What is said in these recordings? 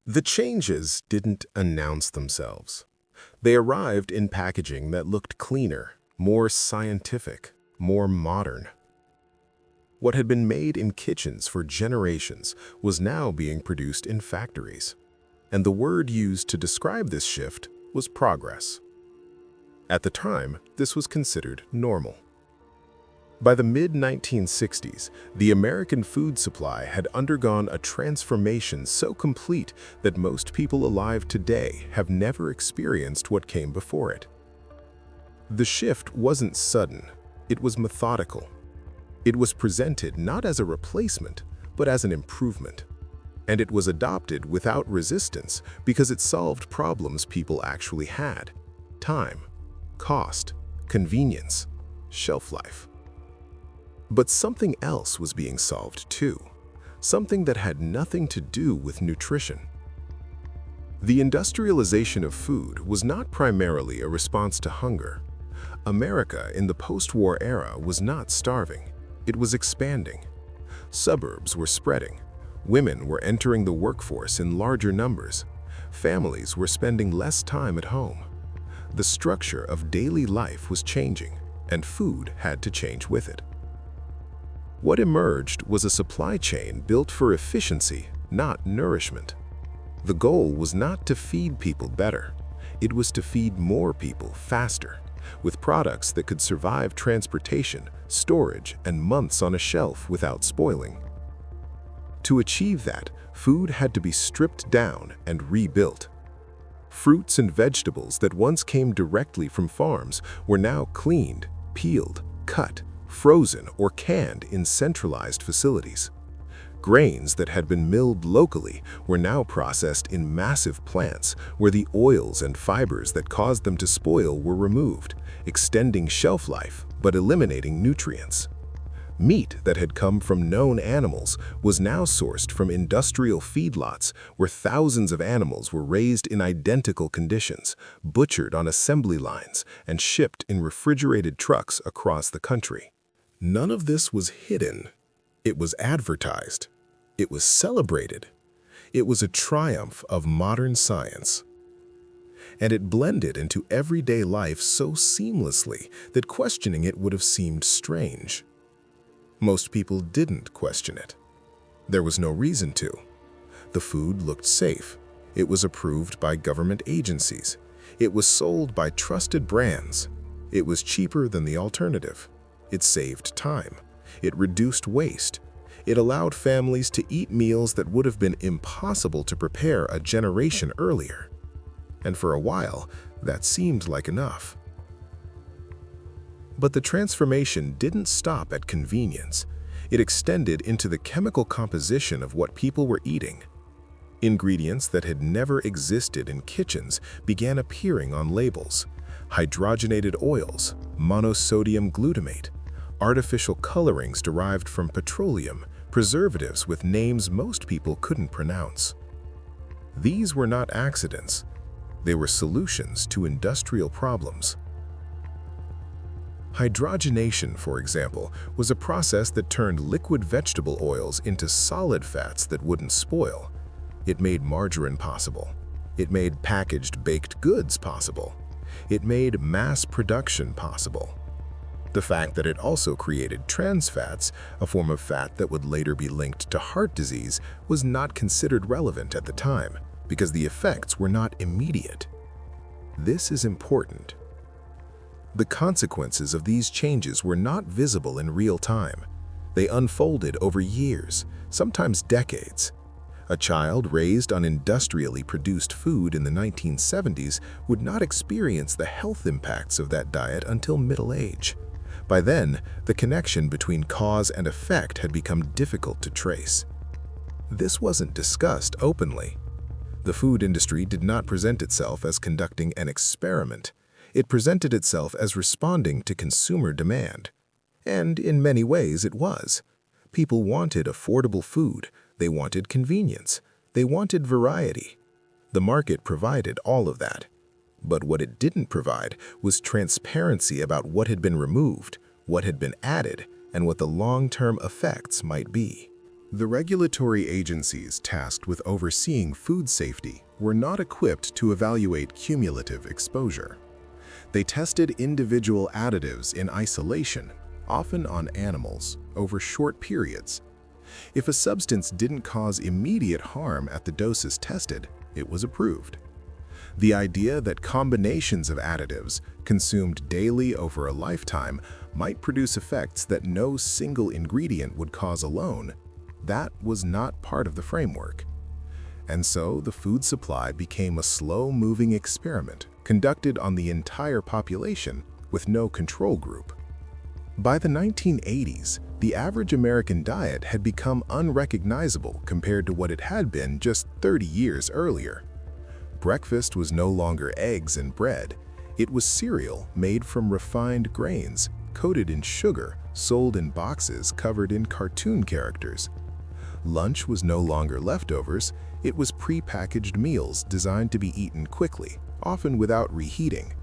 The changes didn't announce themselves. They arrived in packaging that looked cleaner, more scientific, more modern. What had been made in kitchens for generations was now being produced in factories. And the word used to describe this shift was progress. At the time, this was considered normal. By the mid-1960s, the American food supply had undergone a transformation so complete that most people alive today have never experienced what came before it. The shift wasn't sudden, it was methodical. It was presented not as a replacement, but as an improvement. And it was adopted without resistance because it solved problems people actually had: time, cost, convenience, shelf life. But something else was being solved too, something that had nothing to do with nutrition. The industrialization of food was not primarily a response to hunger. America in the post-war era was not starving, it was expanding. Suburbs were spreading, women were entering the workforce in larger numbers, families were spending less time at home. The structure of daily life was changing, and food had to change with it. What emerged was a supply chain built for efficiency, not nourishment. The goal was not to feed people better, it was to feed more people faster, with products that could survive transportation, storage, and months on a shelf without spoiling. To achieve that, food had to be stripped down and rebuilt. Fruits and vegetables that once came directly from farms were now cleaned, peeled, cut, frozen, or canned in centralized facilities. Grains that had been milled locally were now processed in massive plants where the oils and fibers that caused them to spoil were removed, extending shelf life but eliminating nutrients. Meat that had come from known animals was now sourced from industrial feedlots where thousands of animals were raised in identical conditions, butchered on assembly lines, and shipped in refrigerated trucks across the country. None of this was hidden. It was advertised. It was celebrated. It was a triumph of modern science. And it blended into everyday life so seamlessly that questioning it would have seemed strange. Most people didn't question it. There was no reason to. The food looked safe. It was approved by government agencies. It was sold by trusted brands. It was cheaper than the alternative. It saved time. It reduced waste. It allowed families to eat meals that would have been impossible to prepare a generation earlier. And for a while, that seemed like enough. But the transformation didn't stop at convenience. It extended into the chemical composition of what people were eating. Ingredients that had never existed in kitchens began appearing on labels: hydrogenated oils, monosodium glutamate, artificial colorings derived from petroleum, preservatives with names most people couldn't pronounce. These were not accidents. They were solutions to industrial problems. Hydrogenation, for example, was a process that turned liquid vegetable oils into solid fats that wouldn't spoil. It made margarine possible. It made packaged baked goods possible. It made mass production possible. The fact that it also created trans fats, a form of fat that would later be linked to heart disease, was not considered relevant at the time because the effects were not immediate. This is important. The consequences of these changes were not visible in real time. They unfolded over years, sometimes decades. A child raised on industrially produced food in the 1970s would not experience the health impacts of that diet until middle age. By then, the connection between cause and effect had become difficult to trace. This wasn't discussed openly. The food industry did not present itself as conducting an experiment. It presented itself as responding to consumer demand. And in many ways it was. People wanted affordable food. They wanted convenience. They wanted variety. The market provided all of that. But what it didn't provide was transparency about what had been removed, what had been added, and what the long-term effects might be. The regulatory agencies tasked with overseeing food safety were not equipped to evaluate cumulative exposure. They tested individual additives in isolation, often on animals, over short periods. If a substance didn't cause immediate harm at the doses tested, it was approved. The idea that combinations of additives, consumed daily over a lifetime, might produce effects that no single ingredient would cause alone, that was not part of the framework. And so the food supply became a slow-moving experiment conducted on the entire population with no control group. By the 1980s, the average American diet had become unrecognizable compared to what it had been just 30 years earlier. Breakfast was no longer eggs and bread. It was cereal made from refined grains, coated in sugar, sold in boxes covered in cartoon characters. Lunch was no longer leftovers. It was pre-packaged meals designed to be eaten quickly, often without reheating.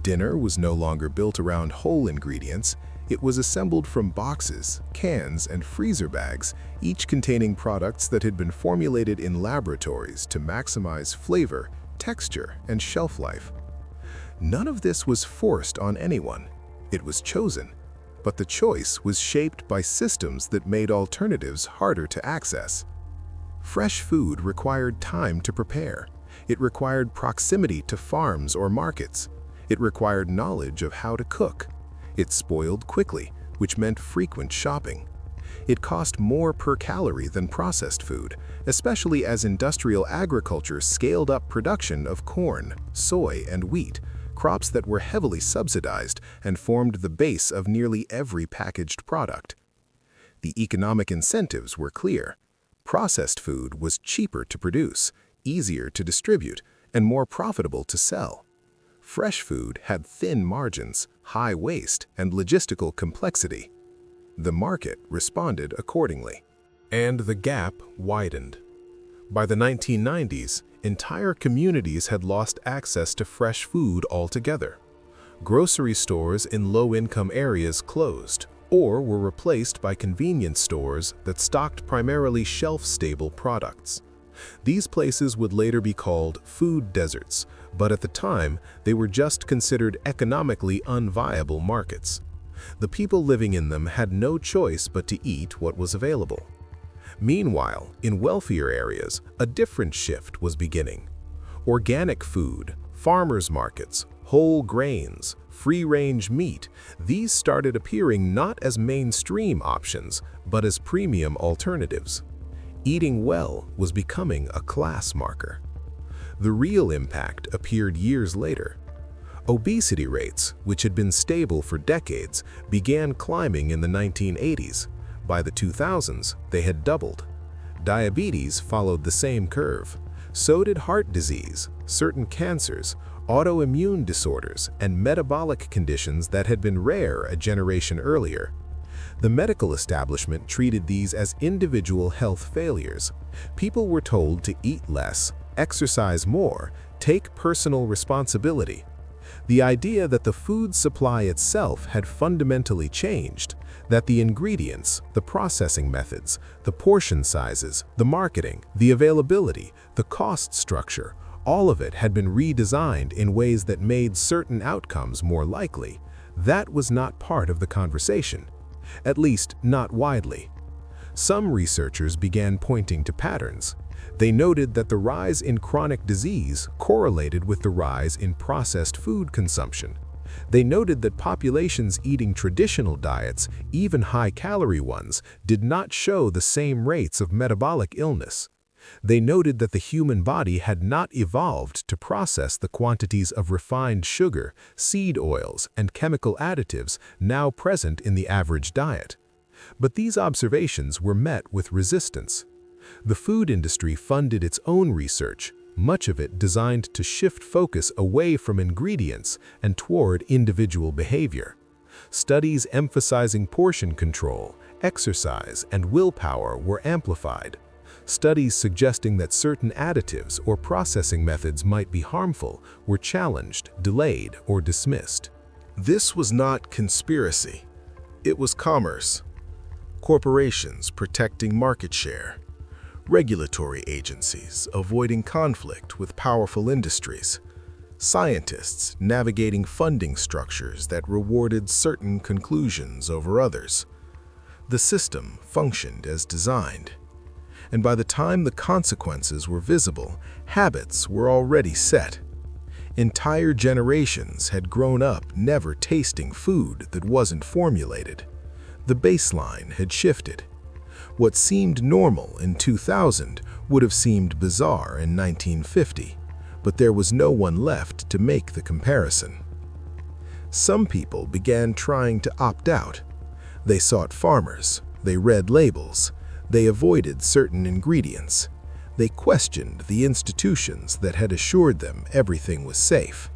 Dinner was no longer built around whole ingredients. It was assembled from boxes, cans, and freezer bags, each containing products that had been formulated in laboratories to maximize flavor, texture, and shelf life. None of this was forced on anyone. It was chosen, but the choice was shaped by systems that made alternatives harder to access. Fresh food required time to prepare. It required proximity to farms or markets. It required knowledge of how to cook. It spoiled quickly, which meant frequent shopping. It cost more per calorie than processed food, especially as industrial agriculture scaled up production of corn, soy, and wheat, crops that were heavily subsidized and formed the base of nearly every packaged product. The economic incentives were clear. Processed food was cheaper to produce, easier to distribute, and more profitable to sell. Fresh food had thin margins, high waste, and logistical complexity. The market responded accordingly. And the gap widened. By the 1990s, entire communities had lost access to fresh food altogether. Grocery stores in low-income areas closed or were replaced by convenience stores that stocked primarily shelf-stable products. These places would later be called food deserts, but at the time, they were just considered economically unviable markets. The people living in them had no choice but to eat what was available. Meanwhile, in wealthier areas, a different shift was beginning. Organic food, farmers' markets, whole grains, free-range meat, these started appearing not as mainstream options, but as premium alternatives. Eating well was becoming a class marker. The real impact appeared years later. Obesity rates, which had been stable for decades, began climbing in the 1980s. By the 2000s, they had doubled. Diabetes followed the same curve. So did heart disease, certain cancers, autoimmune disorders, and metabolic conditions that had been rare a generation earlier. The medical establishment treated these as individual health failures. People were told to eat less, exercise more, take personal responsibility. The idea that the food supply itself had fundamentally changed, that the ingredients, the processing methods, the portion sizes, the marketing, the availability, the cost structure, all of it had been redesigned in ways that made certain outcomes more likely. That was not part of the conversation, at least not widely. Some researchers began pointing to patterns. They noted that the rise in chronic disease correlated with the rise in processed food consumption. They noted that populations eating traditional diets, even high-calorie ones, did not show the same rates of metabolic illness. They noted that the human body had not evolved to process the quantities of refined sugar, seed oils, and chemical additives now present in the average diet. But these observations were met with resistance. The food industry funded its own research, much of it designed to shift focus away from ingredients and toward individual behavior. Studies emphasizing portion control, exercise, and willpower were amplified. Studies suggesting that certain additives or processing methods might be harmful were challenged, delayed, or dismissed. This was not conspiracy. It was commerce. corporations protecting market share, regulatory agencies avoiding conflict with powerful industries, scientists navigating funding structures that rewarded certain conclusions over others. The system functioned as designed, and by the time the consequences were visible, habits were already set. Entire generations had grown up never tasting food that wasn't formulated. The baseline had shifted. What seemed normal in 2000 would have seemed bizarre in 1950, but there was no one left to make the comparison. Some people began trying to opt out. They sought farmers, they read labels, they avoided certain ingredients. They questioned the institutions that had assured them everything was safe.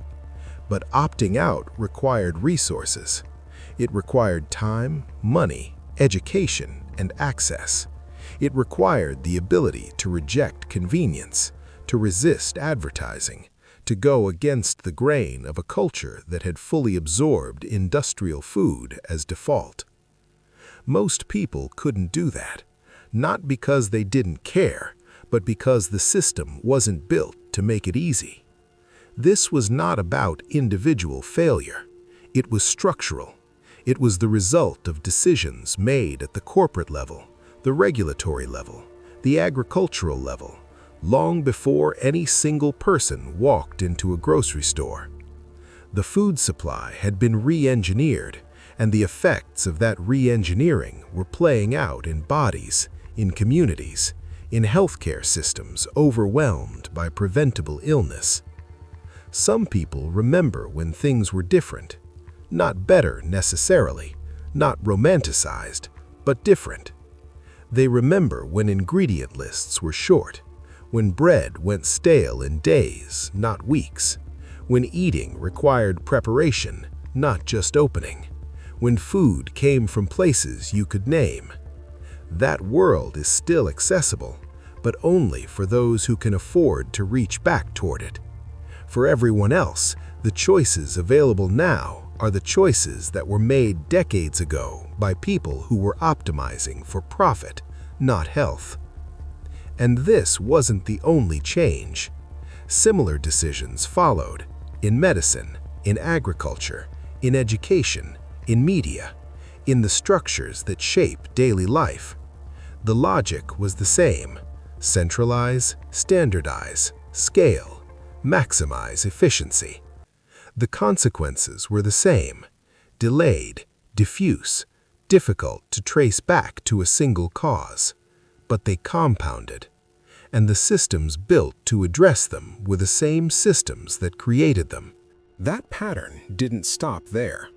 But opting out required resources. It required time, money, education, and access. It required the ability to reject convenience, to resist advertising, to go against the grain of a culture that had fully absorbed industrial food as default. Most people couldn't do that, not because they didn't care, but because the system wasn't built to make it easy. This was not about individual failure. It was structural. It was the result of decisions made at the corporate level, the regulatory level, the agricultural level, long before any single person walked into a grocery store. The food supply had been re-engineered, and the effects of that re-engineering were playing out in bodies, in communities, in healthcare systems overwhelmed by preventable illness. Some people remember when things were different, not better necessarily, not romanticized, but different. They remember when ingredient lists were short, when bread went stale in days, not weeks, when eating required preparation, not just opening, when food came from places you could name. That world is still accessible, but only for those who can afford to reach back toward it. For everyone else, the choices available now are the choices that were made decades ago by people who were optimizing for profit, not health. And this wasn't the only change. Similar decisions followed in medicine, in agriculture, in education, in media, in the structures that shape daily life. The logic was the same: centralize, standardize, scale, maximize efficiency. The consequences were the same: delayed, diffuse, difficult to trace back to a single cause. But they compounded, and the systems built to address them were the same systems that created them. That pattern didn't stop there.